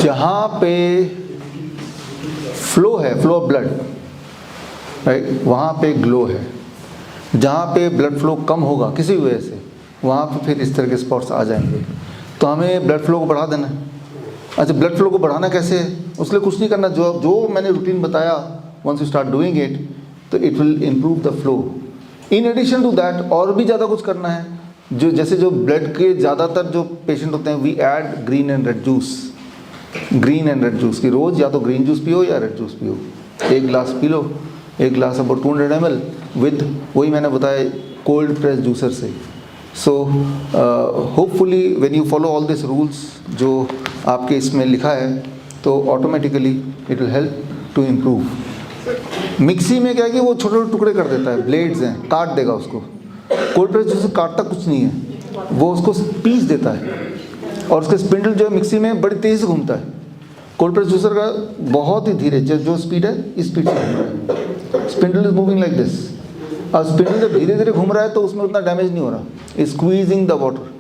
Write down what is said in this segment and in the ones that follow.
जहाँ पे फ्लो है, फ्लो ऑफ ब्लड, राइट, वहाँ पे ग्लो है। जहाँ पे ब्लड फ्लो कम होगा किसी वजह से, वहाँ पे फिर इस तरह के स्पॉट्स आ जाएंगे। तो हमें ब्लड फ्लो को बढ़ा देना है। अच्छा, ब्लड फ्लो को बढ़ाना कैसे है? उसके लिए कुछ नहीं करना, जो मैंने रूटीन बताया, once you start doing it तो it will improve the flow. In addition to that और भी ज़्यादा कुछ करना है। जो ब्लड के ज़्यादातर जो पेशेंट होते हैं, we add green and red juice. Green and red juice की रोज़ या तो ग्रीन जूस पियो या रेड जूस पियो। 1 गिलास पी लो, 1 गिलास अबाउट 200 ml विद, वही मैंने बताया, कोल्ड प्रेस जूसर से। So hopefully when you follow all this rules जो आपके इसमें लिखा है, तो automatically it will help to improve. Mixie में क्या है कि वो छोटे छोटे टुकड़े कर देता है, ब्लेड्स हैं, काट देगा उसको। कोल्ड प्रेस जूसर काटता कुछ नहीं है, वो उसको पीस देता है, और उसके स्पिंडल जो है मिक्सी में बड़ी तेज़ से घूमता है। कोल्ड प्रेस जूसर का बहुत ही धीरे, जो स्पीड है इस स्पीड से घूम रहा है। Spindle is moving like this. और स्पिंडल जब धीरे धीरे घूम रहा है तो उसमें उतना डैमेज नहीं हो रहा, स्क्वीजिंग द वाटर।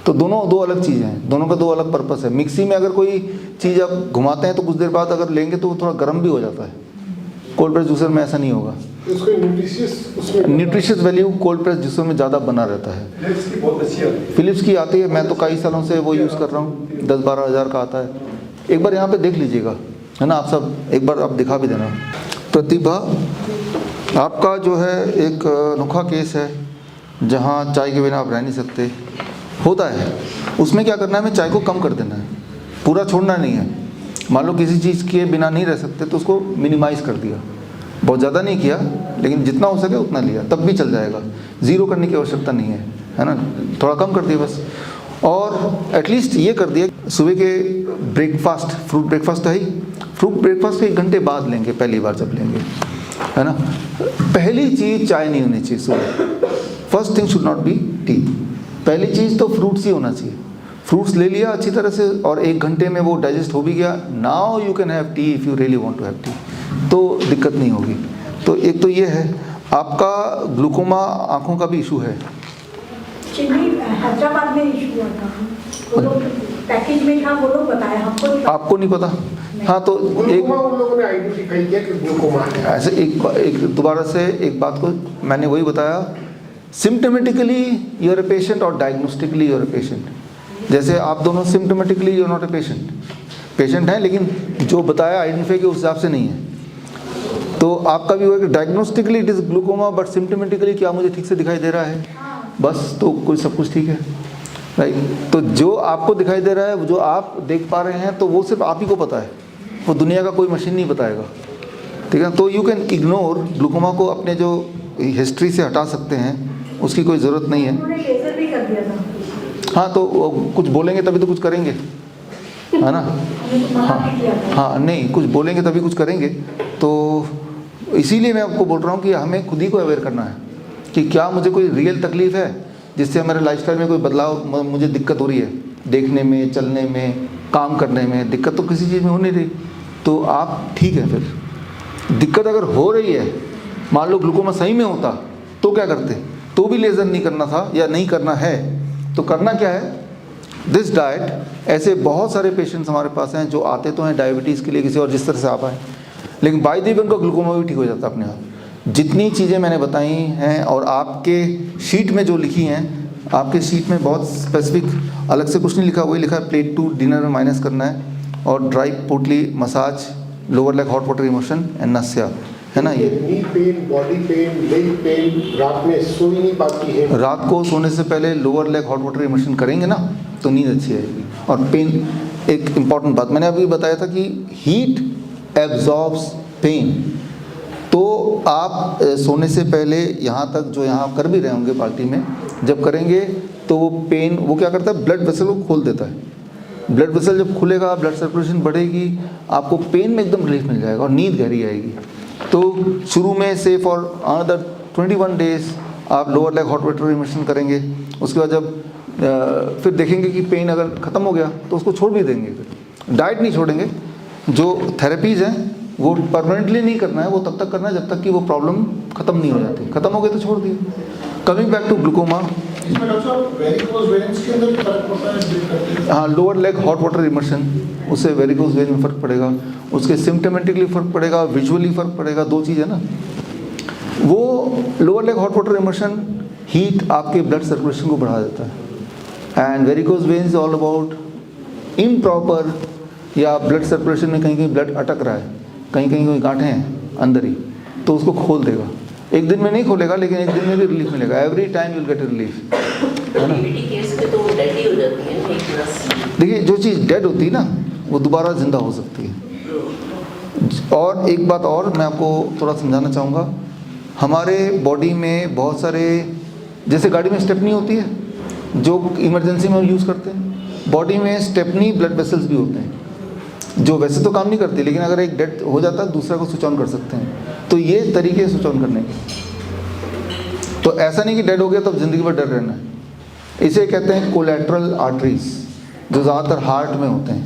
तो दोनों दो अलग चीज़ें हैं, दोनों का दो अलग पर्पस है। मिक्सी में अगर कोई चीज़ आप घुमाते हैं तो कुछ देर बाद अगर लेंगे तो वो थोड़ा गर्म भी हो जाता है। कोल्ड प्रेस जूसर में ऐसा नहीं होगा। Nutritious value cold press juicer में ज़्यादा बना रहता है। फिलिप्स की आती है, मैं तो कई सालों से वो यूज़ कर रहा हूँ, 10-12 हज़ार का आता है। एक बार यहाँ पे देख लीजिएगा, है ना, आप सब एक बार आप दिखा भी देना। प्रतिभा, आपका जो है एक अनोखा केस है जहाँ चाय के बिना आप रह नहीं सकते। होता है, उसमें क्या करना है, हमें चाय को कम कर देना है, पूरा छोड़ना नहीं है। मान लो किसी चीज़ के बिना नहीं रह सकते तो उसको मिनिमाइज़ कर दिया, बहुत ज़्यादा नहीं किया, लेकिन जितना हो सके उतना लिया, तब भी चल जाएगा। ज़ीरो करने की आवश्यकता नहीं है ना, थोड़ा कम कर दिया बस। और एटलीस्ट ये कर दिया, सुबह के ब्रेकफास्ट, फ्रूट ब्रेकफास्ट तो है ही, फ्रूट ब्रेकफास्ट के 1 घंटे बाद लेंगे, पहली बार जब लेंगे, है ना। पहली चीज़ चाय नहीं होनी चाहिए सुबह, first thing should not be T. पहली चीज़ तो फ्रूट्स ही होना चाहिए। फ्रूट्स ले लिया अच्छी तरह से और 1 घंटे में वो डाइजेस्ट हो भी गया। Now you can have tea if you really want to have tea, तो दिक्कत नहीं होगी। तो एक तो ये है, आपका ग्लूकोमा आँखों का भी इशू है। हैदराबाद में इशू हुआ था, वो लोग पैकेज में था, वो लोग बताया, आपको नहीं पता। हाँ, तो एक उन लोगों ने आइडेंटिफाई किया कि ग्लूकोमा है। ऐसे एक दोबारा से एक बात को मैंने वही बताया, symptomatically you are a patient और diagnostically you are a patient. जैसे आप दोनों symptomatically you are not a patient, patient हैं, लेकिन जो बताया आइडेंटिफाई के उस हिसाब से नहीं है। तो आपका भी होगा कि diagnostically it is glaucoma, but symptomatically क्या मुझे ठीक से दिखाई दे रहा है, बस, तो कोई सब कुछ ठीक है, राइट। तो जो आपको दिखाई दे रहा है, जो आप देख पा रहे हैं, तो वो सिर्फ आप ही को पता है, वो दुनिया का कोई मशीन नहीं बताएगा, ठीक है। तो यू कैन इग्नोर ग्लूकोमा को, अपने जो हिस्ट्री से हटा सकते हैं, उसकी कोई ज़रूरत नहीं है। उन्होंने लेजर भी कर दिया था। हाँ, तो कुछ बोलेंगे तभी तो कुछ करेंगे, है ना। हाँ, नहीं, कुछ बोलेंगे तभी कुछ करेंगे। तो इसीलिए मैं आपको बोल रहा हूँ कि हमें खुद ही को अवेयर करना है कि क्या मुझे कोई रियल तकलीफ़ है जिससे हमारे लाइफस्टाइल में कोई बदलाव, मुझे दिक्कत हो रही है, देखने में, चलने में, काम करने में, दिक्कत तो किसी चीज़ में हो नहीं रही, तो आप ठीक है। फिर दिक्कत अगर हो रही है, मान लो ग्लूकोमा सही में होता तो क्या करते, तो भी लेज़र नहीं करना था या नहीं करना है। तो करना क्या है, दिस डाइट। ऐसे बहुत सारे पेशेंट्स हमारे पास हैं जो आते तो हैं डायबिटीज़ के लिए, किसी और जिस तरह से आप आए, लेकिन बाय द वे उनका ग्लूकोमा भी ठीक हो जाता है अपने आप। जितनी चीज़ें मैंने बताई हैं और आपके शीट में जो लिखी हैं, आपके शीट में बहुत स्पेसिफिक अलग से कुछ नहीं लिखा, वही लिखा है प्लेट 2 डिनर में माइनस करना है, और dry potli massage, lower leg hot water immersion and nasya, है ना। ये knee pain, body pain, leg pain, रात में सो ही नहीं पाती है, रात को सोने से पहले lower leg hot water emotion करेंगे ना तो नींद अच्छी आएगी। और पेन, एक इम्पॉर्टेंट बात मैंने अभी बताया था कि हीट एब्जॉर्ब्स पेन। तो आप सोने से पहले यहाँ तक जो यहाँ कर भी रहे होंगे पार्टी में, जब करेंगे तो वो पेन, वो क्या करता है, ब्लड वेसल को खोल देता है। ब्लड वेसल जब खुलेगा, ब्लड सर्कुलेशन बढ़ेगी, आपको पेन में एकदम रिलीफ मिल जाएगा और नींद गहरी आएगी। तो शुरू में से फॉर अनदर 21 डेज आप lower leg hot water immersion करेंगे। उसके बाद जब फिर देखेंगे कि पेन अगर ख़त्म हो गया तो उसको छोड़ भी देंगे। फिर डाइट नहीं छोड़ेंगे, जो थेरेपीज़ हैं वो परमानेंटली नहीं करना है, वो तब तक करना है जब तक कि वो प्रॉब्लम ख़त्म नहीं हो जाती। ख़त्म हो गई तो छोड़ दिए। कमिंग बैक टू ग्लूकोमा, इसमें डॉक्टर साहब वेरिकोज वेन्स के अंदर फर्क पड़ता है ड्रिप करते हैं? हाँ, lower leg hot water immersion, उससे वेरिकोज वेन में फ़र्क पड़ेगा, उसके सिम्टोमेटिकली फ़र्क पड़ेगा, विजुअली फ़र्क पड़ेगा, दो चीज़ है ना। वो lower leg hot water immersion heat आपके ब्लड सर्कुलेशन को बढ़ा देता है, and varicose vein is all about improper, या ब्लड सर्कुलेशन में कहीं कहीं ब्लड अटक रहा है, कहीं कहीं कोई गांठें हैं अंदर ही, तो उसको खोल देगा। एक दिन में नहीं खोलेगा, लेकिन एक दिन में भी रिलीफ मिलेगा। Every time you will get relief, है ना। केस में तो डेड ही हो जाती है ना एक तरह। देखिए, जो चीज़ डेड होती है ना, वो दोबारा जिंदा हो सकती है। और एक बात और मैं आपको थोड़ा समझाना चाहूँगा, हमारे बॉडी में बहुत सारे, जैसे गाड़ी में स्टेपनी होती है जो इमरजेंसी में हम यूज़ करते हैं, बॉडी में स्टेपनी ब्लड वेसल्स भी होते हैं जो वैसे तो काम नहीं करते, लेकिन अगर एक डेड हो जाता है दूसरा को स्विच ऑन कर सकते हैं। तो ये तरीके हैं स्विच ऑन करने के। तो ऐसा नहीं कि डेड हो गया तो ज़िंदगी भर डर रहना है। इसे कहते हैं कोलैटरल आर्टरीज, जो ज़्यादातर हार्ट में होते हैं,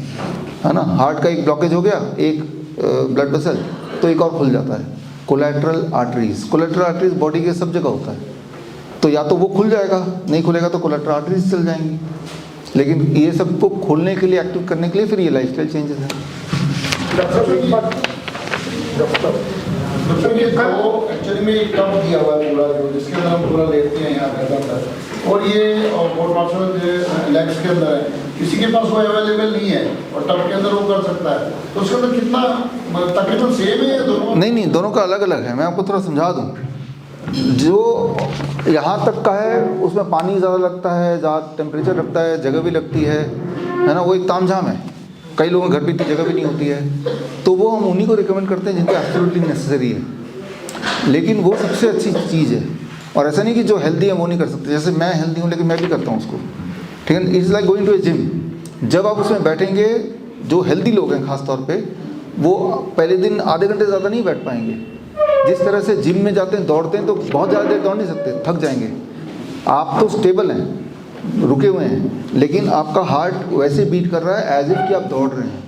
है ना। हार्ट का एक ब्लॉकेज हो गया, एक ब्लड वेसल, तो एक और खुल जाता है, collateral arteries. Collateral arteries body के सब जगह होता है, तो या तो वो खुल जाएगा, नहीं खुलेगा तो कोलैटरल आर्टरीज चल जाएंगी। लेकिन ये सबको खोलने के लिए, एक्टिव करने के लिए फिर ये लाइफस्टाइल चेंजेस हैं। डॉक्टर एक बात, डॉक्टर ये तो एक्चुअली में एक टब दिया हुआ है पूरा, जो जिसके अंदर हम पूरा लेटते हैं यहाँ गर्दन पर, और ये बोर्ड मार्शल जो लेग्स के अंदर है, किसी के पास वो अवेलेबल नहीं है और टब के अंदर वो कर सकता है, तो उसके अंदर कितना तकरीबन सेम है दोनों? नहीं, दोनों का अलग अलग है। मैं आपको थोड़ा समझा दूँ। जो यहाँ तक का है उसमें पानी ज़्यादा लगता है, ज़्यादा टेम्परेचर लगता है, जगह भी लगती है ना। वो एक तामझाम है, कई लोगों के घर पे इतनी जगह भी नहीं होती है, तो वो हम उन्हीं को रिकमेंड करते हैं जिनको एब्सोल्युटली नेसेसरी है। लेकिन वो सबसे अच्छी चीज़ है, और ऐसा नहीं कि जो हेल्दी है वो नहीं कर सकते। जैसे मैं हेल्दी हूँ लेकिन मैं भी करता हूँ उसको, ठीक है। It's like going to a gym. जब आप उसमें बैठेंगे, जो हेल्दी लोग हैं ख़ास तौर पे, वो पहले दिन आधे घंटे ज़्यादा नहीं बैठ पाएंगे। जिस तरह से जिम में जाते हैं, दौड़ते हैं, तो बहुत ज़्यादा देर दौड़ नहीं सकते, थक जाएंगे। आप तो स्टेबल हैं, रुके हुए हैं, लेकिन आपका हार्ट वैसे बीट कर रहा है एज इफ कि आप दौड़ रहे हैं,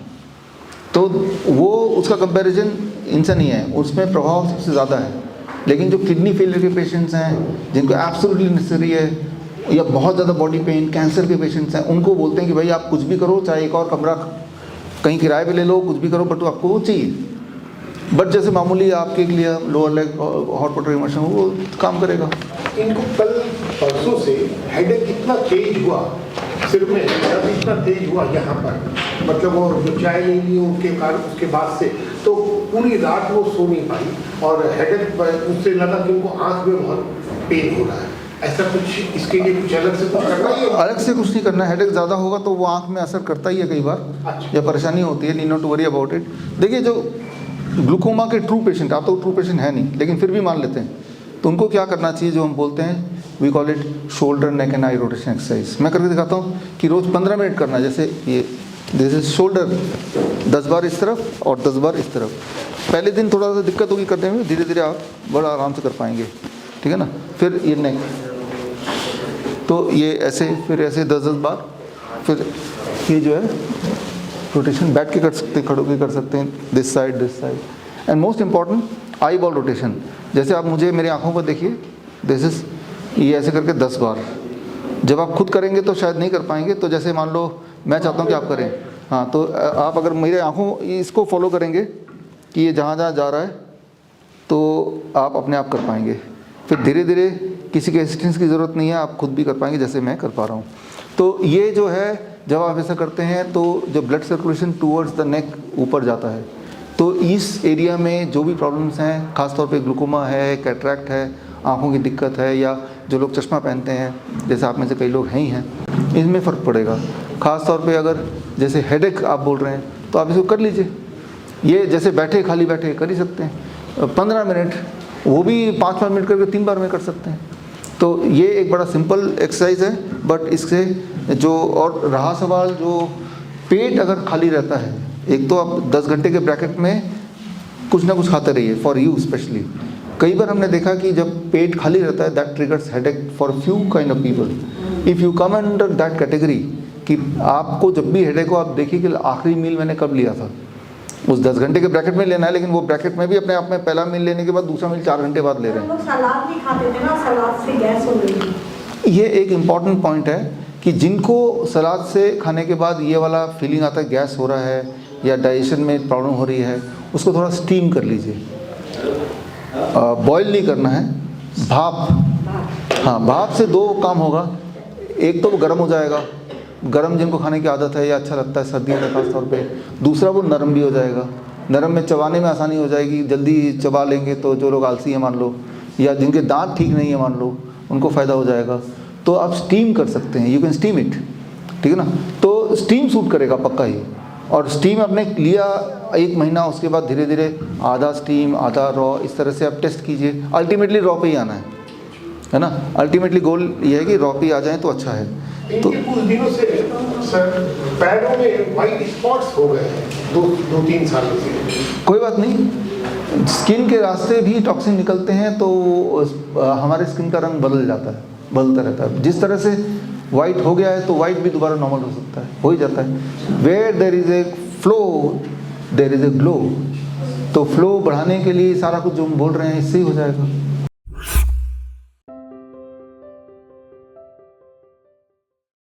तो वो उसका कंपैरिजन इनसे नहीं है, उसमें प्रभाव सबसे ज़्यादा है। लेकिन जो किडनी फेलियर के पेशेंट्स हैं, जिनको एब्सोल्युटली नेसेसरी है, या बहुत ज़्यादा बॉडी पेन, कैंसर के पेशेंट्स हैं, उनको बोलते हैं कि भाई आप कुछ भी करो, चाहे एक और कमरा कहीं किराए पे ले लो, कुछ भी करो, बट आपको वो चाहिए। बट जैसे मामूली आपके लिए lower leg hot water immersion, वो काम करेगा। इनको कल परसों से हेडेक इतना तेज हुआ, सिर में दर्द इतना तेज हुआ यहाँ पर, मतलब वो जो चाय नहीं ली उनके कारण, उसके बाद से तो पूरी रात वो सो नहीं पाई, और हेडेक उससे लगा कि उनको आँख में बहुत पेन हो रहा है। ऐसा कुछ इसके लिए कुछ अलग से कुछ करना ही है? अलग से कुछ नहीं करना है। हेडेक ज़्यादा होगा तो वो आँख में असर करता ही है कई बार, अच्छा। या परेशानी होती है, need not to worry about it. देखिए, जो ग्लूकोमा के ट्रू पेशेंट, आप तो ट्रू पेशेंट है नहीं, लेकिन फिर भी मान लेते हैं, तो उनको क्या करना चाहिए, जो हम बोलते हैं, we call it shoulder neck and eye rotation exercise. मैं करके दिखाता हूँ कि रोज़ 15 मिनट करना है। जैसे ये दिस इज शोल्डर, 10 बार इस तरफ और 10 बार इस तरफ। पहले दिन थोड़ा सा दिक्कत होगी करने में, धीरे धीरे आप बड़ा आराम से कर पाएंगे, ठीक है ना। फिर ये नेक, तो ये ऐसे, फिर ऐसे 10-10 बार, फिर ये जो है रोटेशन बैठ के कर सकते हैं, खड़े होकर कर सकते हैं, this side and most important eye ball rotation. जैसे आप मुझे मेरी आंखों पर देखिए, दिस इज, ये ऐसे करके 10 बार। जब आप खुद करेंगे तो शायद नहीं कर पाएंगे, तो जैसे मान लो मैं चाहता हूँ कि आप करें, हाँ, तो आप अगर मेरे आंखों इसको फॉलो करेंगे कि ये जहाँ जहाँ जा रहा है, तो आप अपने आप कर पाएंगे। फिर धीरे धीरे, किसी के असिस्टेंस की ज़रूरत नहीं है, आप खुद भी कर पाएंगे जैसे मैं कर पा रहा हूँ। तो ये जो है, जब आप ऐसा करते हैं तो जब blood circulation towards the neck ऊपर जाता है, तो इस एरिया में जो भी प्रॉब्लम्स हैं, ख़ासतौर पे ग्लूकोमा है, कैटरैक्ट है, आँखों की दिक्कत है, या जो लोग चश्मा पहनते हैं, जैसे आप में से कई लोग हैं ही हैं, इनमें फ़र्क पड़ेगा। ख़ास तौर पे अगर जैसे हेडेक आप बोल रहे हैं, तो आप इसको कर लीजिए। ये जैसे बैठे, खाली बैठे कर ही सकते हैं, 15 मिनट, वो भी 5-5 मिनट करके 3 बार में कर सकते हैं। तो ये एक बड़ा सिंपल एक्सरसाइज है, बट इससे जो, और रहा सवाल जो पेट अगर खाली रहता है, एक तो आप 10 घंटे के ब्रैकेट में कुछ ना कुछ खाते रहिए, फॉर यू स्पेशली। कई बार हमने देखा कि जब पेट खाली रहता है, that triggers headache for few kind of people. If you come under that category, कि आपको जब भी हेडेक हो, आप देखिए कि आखिरी मील मैंने कब लिया था, उस 10 घंटे के ब्रैकेट में लेना है, लेकिन वो ब्रैकेट में भी अपने आप में पहला मील लेने के बाद दूसरा मील 4 घंटे बाद ले रहे हैं। हम लोग सलाद नहीं खाते थे ना, सलाद से गैस हो गई। ये एक इम्पॉर्टेंट पॉइंट है कि जिनको सलाद से खाने के बाद ये वाला फीलिंग आता है गैस हो रहा है या डाइजेशन में प्रॉब्लम हो रही है, उसको थोड़ा स्टीम कर लीजिए। बॉईल नहीं करना है, भाप। हाँ, भाप से दो काम होगा, एक तो वो गर्म हो जाएगा, गर्म जिनको खाने की आदत है या अच्छा लगता है सर्दियों में खास तौर पे। दूसरा वो नरम भी हो जाएगा, नरम में चबाने में आसानी हो जाएगी, जल्दी चबा लेंगे तो जो लोग आलसी हैं मान लो, या जिनके दांत ठीक नहीं है मान लो, उनको फ़ायदा हो जाएगा। तो आप स्टीम कर सकते हैं, यू कैन स्टीम इट, ठीक है ना। तो स्टीम सूट करेगा पक्का ही। और स्टीम आपने लिया 1 महीना, उसके बाद धीरे धीरे आधा स्टीम आधा रॉ, इस तरह से आप टेस्ट कीजिए। अल्टीमेटली रॉ पे ही आना है ना। अल्टीमेटली गोल ये है कि रॉ पे आ जाए तो अच्छा है। तो इनके कुछ दिनों से सर पैरों में वाइट स्पॉट्स हो गए हैं, 2-3 सालों से। कोई बात नहीं, स्किन के रास्ते भी टॉक्सिन निकलते हैं तो हमारे स्किन का रंग बदल जाता है, बदलता रहता है। जिस तरह से वाइट हो गया है तो वाइट भी दोबारा नॉर्मल हो सकता है, हो ही जाता है। Where there is a flow there is a glow. तो फ्लो बढ़ाने के लिए सारा कुछ जो हम बोल रहे हैं इससे ही हो जाएगा।